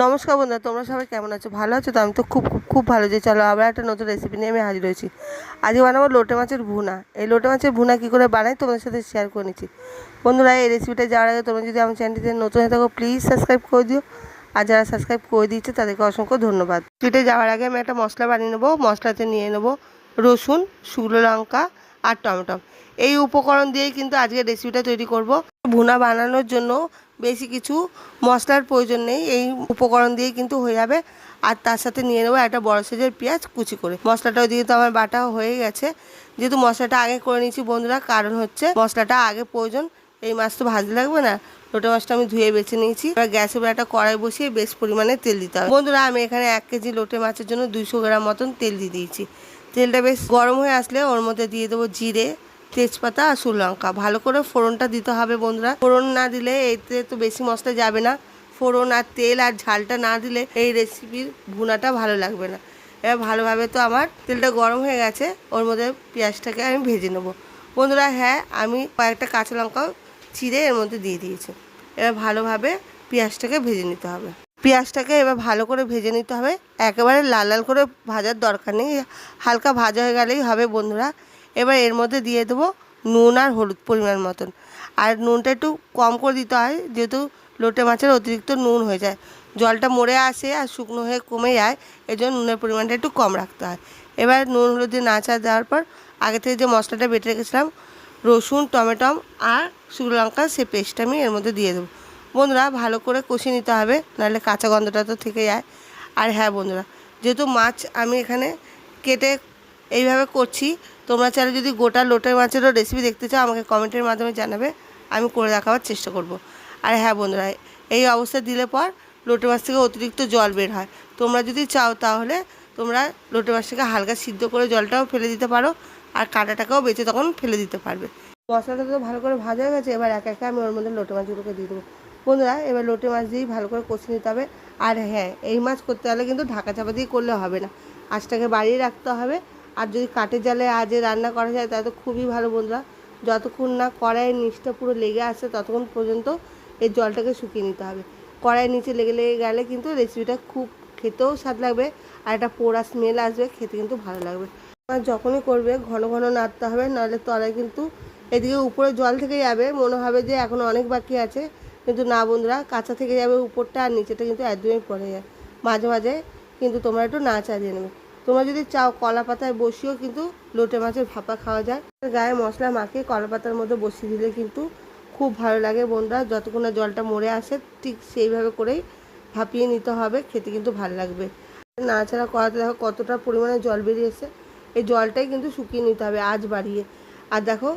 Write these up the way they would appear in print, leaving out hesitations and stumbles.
নমস্কার বন্ধুরা, তোমরা সবাই কেমন আছো? ভালো আছো তো? আমি তো খুব খুব খুব ভালো যে চলো আবার একটা নতুন রেসিপি নিয়ে আমি হাজির হয়েছি। আজকে বানাবো লোটে মাছের ভুনা। এই লোটে মাছের ভুনা কী করে বানাই তোমাদের সাথে শেয়ার করে নিচ্ছি। বন্ধুরা, এই রেসিপিটা যাওয়ার আগে তোমরা যদি আমার চ্যানেলটিতে নতুন হয়ে থাকো প্লিজ সাবস্ক্রাইব করে দিও। আর যারা সাবস্ক্রাইব করে দিচ্ছে তাদেরকে অসংখ্য ধন্যবাদ। রেসিপিতে যাওয়ার আগে আমি একটা মশলা বানিয়ে নেবো। মশলাতে নিয়ে নেবো রসুন, শুকনো লঙ্কা আর টমেটো। এই উপকরণ দিয়েই কিন্তু আজকে রেসিপিটা তৈরি করব। ভুনা বানানোর জন্য বেশি কিছু মশলার প্রয়োজন নেই, এই উপকরণ দিয়ে কিন্তু হয়ে যাবে। আর তার সাথে নিয়ে নেবো একটা বড় সাইজের পেঁয়াজ কুচি করে। মশলাটা ওইদিকে তো আমার বাটা হয়ে গেছে। যেহেতু মশলাটা আগে করে নিয়েছি বন্ধুরা, কারণ হচ্ছে মশলাটা আগে প্রয়োজন, এই মাছ তো ভাজতে লাগবে না। লোটে মাছটা আমি ধুয়ে বেছে নিয়েছি। এবার গ্যাসের উপর একটা কড়াই বসিয়ে বেশ পরিমাণে তেল দিতে হবে। বন্ধুরা, আমি এখানে 1 কেজি লোটে মাছের জন্য 200 গ্রাম মতন তেল দিয়ে দিয়েছি। তেলটা বেশ গরম হয়ে আসলে ওর মধ্যে দিয়ে দেবো জিরে, তেজপাতা আর শুকনো লঙ্কা। ভালো করে ফোড়নটা দিতে হবে বন্ধুরা। ফোড়ন না দিলে এতে তো বেশি মশলা যাবে না। ফোড়ন আর তেল আর ঝালটা না দিলে এই রেসিপির ভুনাটা ভালো লাগবে না। এবার ভালোভাবে তো আমার তেলটা গরম হয়ে গেছে, ওর মধ্যে পেঁয়াজটাকে আমি ভেজে নেবো বন্ধুরা। হ্যাঁ, আমি কয়েকটা কাঁচা লঙ্কাও চিড়ে এর মধ্যে দিয়ে দিয়েছি। এবার ভালোভাবে পেঁয়াজটাকে ভেজে নিতে হবে। পেঁয়াজটাকে এবার ভালো করে ভেজে নিতে হবে। একেবারে লাল লাল করে ভাজার দরকার নেই, হালকা ভাজা হয়ে গেলেই হবে বন্ধুরা। এবার এর মধ্যে দিয়ে দেবো নুন আর হলুদ পরিমাণ মতন। আর নুনটা একটু কম করে দিতে হয়, যেহেতু লোটে মাছের অতিরিক্ত নুন হয়ে যায়, জলটা মরে আসে আর শুকনো হয়ে কমে যায়, এই জন্য নুনের পরিমাণটা একটু কম রাখতে হয়। এবার নুন হলুদ দিয়ে নাড়া দেওয়ার পর আগে থেকে যে মশলাটা বেটে রেখেছিলাম রসুন, টমেটো আর শুকনো লঙ্কা, সেই পেস্টটা আমি এর মধ্যে দিয়ে দেবো বন্ধুরা। ভালো করে কষিয়ে নিতে হবে, নাহলে কাঁচা গন্ধটা তো থেকে যায়। আর হ্যাঁ বন্ধুরা, যেহেতু মাছ আমি এখানে কেটে এইভাবে করছি, তোমরা চাইলে যদি গোটা লোটে মাছেরও রেসিপি দেখতে চাও আমাকে কমেন্টের মাধ্যমে জানাবে, আমি করে দেখাবার চেষ্টা করব। আর হ্যাঁ বন্ধুরা, এই অবস্থা দিলে পর লোটে মাছ থেকে অতিরিক্ত জল বের হয়। তোমরা যদি চাও তাহলে তোমরা লোটে মাছটাকে হালকা সিদ্ধ করে জলটাও ফেলে দিতে পারো, আর কাঁটাটাকেও বেঁচে তখন ফেলে দিতে পারবে। মশলাটা তো ভালো করে ভাজা হয়ে গেছে, এবার একা একা আমি ওর মধ্যে লোটে মাছগুলোকে দিয়ে দেবো বন্ধুরা। এবার লোটে মাছ দিয়েই ভালো করে কষিয়ে নিতে হবে। আর হ্যাঁ, এই মাছ করতে হলে কিন্তু ঢাকা চাপা দিয়ে করলে হবে না, আঁচটাকে বাড়িয়ে রাখতে হবে। আর যদি কাঠের জালে আজে রান্না করা যায় তাহলে তো খুবই ভালো বন্ধুরা। যতক্ষণ না কড়াইয়ের নিচটা পুরো লেগে আসে ততক্ষণ পর্যন্ত এই জলটাকে শুকিয়ে নিতে হবে। কড়াইয়ের নিচে লেগে লেগে গেলে কিন্তু রেসিপিটা খুব খেতেও স্বাদ লাগবে, আর একটা পোড়া স্মেল আসবে, খেতে কিন্তু ভালো লাগবে। আর যখনই করবে ঘন ঘন নাড়তে হবে, নাহলে তলায় কিন্তু এদিকে উপরে জল থেকে যাবে, মনে হবে যে এখনও অনেক বাকি আছে, কিন্তু না বন্ধুরা, কাঁচা থেকে যাবে উপরটা আর নিচেটা কিন্তু একদমই পড়ে যায়। মাঝে মাঝে কিন্তু তোমরা একটু নাড়া দিয়ে নেবে। তোমরা যদি চাও কলা পাতায় বসিয়েও কিন্তু লোটে মাছের ভাপা খাওয়া যায়। গায়ে মশলা মাখিয়ে কলা পাতার মধ্যে বসিয়ে দিলে কিন্তু খুব ভালো লাগে বন্ধুরা। যতক্ষণ না জলটা মরে আসে ঠিক সেইভাবে করেই ভাপিয়ে নিতে হবে, খেতে কিন্তু ভালো লাগবে। নাড়াচাড়া করাতে দেখো কতটা পরিমাণে জল বেরিয়েছে, এই জলটাই কিন্তু শুকিয়ে নিতে হবে আঁচ বাড়িয়ে। আর দেখো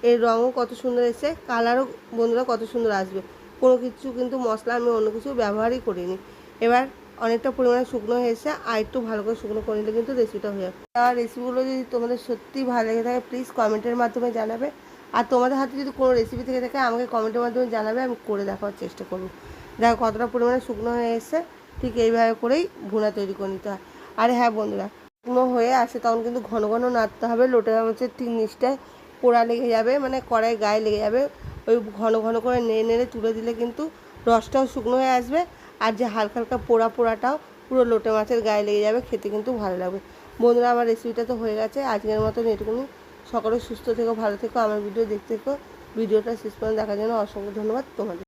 এর রঙও কত সুন্দর এসেছে, কালারও বন্ধুরা কত সুন্দর আসবে। কোনো কিছু কিন্তু মশলা আমি অন্য কিছু ব্যবহারই করিনি। এবার অনেকটা পরিমাণে শুকনো হয়েছে, আর একটু ভালো করে শুকনো করে নিলে কিন্তু রেসিপিটা হয়ে যাবে। আর রেসিপিগুলো যদি তোমাদের সত্যিই ভালো লেগে থাকে প্লিজ কমেন্টের মাধ্যমে জানাবে। আর তোমাদের হাতে যদি কোনো রেসিপি থেকে থাকে আমাকে কমেন্টের মাধ্যমে জানাবে, আমি করে দেখার চেষ্টা করবো। দেখো কতটা পরিমাণে শুকনো হয়ে এসেছে, ঠিক এইভাবে করেই ভুনা তৈরি করে নিতে হয়। আর হ্যাঁ বন্ধুরা, শুকনো হয়ে আসে তখন কিন্তু ঘন ঘন নাড়তে হবে, লোটে মাছের ঠিক নিচটায় পোড়া লেগে যাবে, মানে কড়াই গায়ে লেগে যাবে। ওই ঘন ঘন করে নেড়ে নেড়ে তুলে দিলে কিন্তু রসটাও শুকনো হয়ে আসবে, আর যে হালকা হালকা পোড়া পোড়াটাও পুরো লোটে মাছের গায়ে লেগে যাবে, খেতে কিন্তু ভালো লাগবে বন্ধুরা। আমার রেসিপিটা তো হয়ে গেছে, আজকের মতন এটুকুনি। সকলে সুস্থ থেকো, ভালো থেকো, আমার ভিডিও দেখতে থেকো। ভিডিওটা শেষ পর্যন্ত দেখার জন্য অসংখ্য ধন্যবাদ তোমাদের।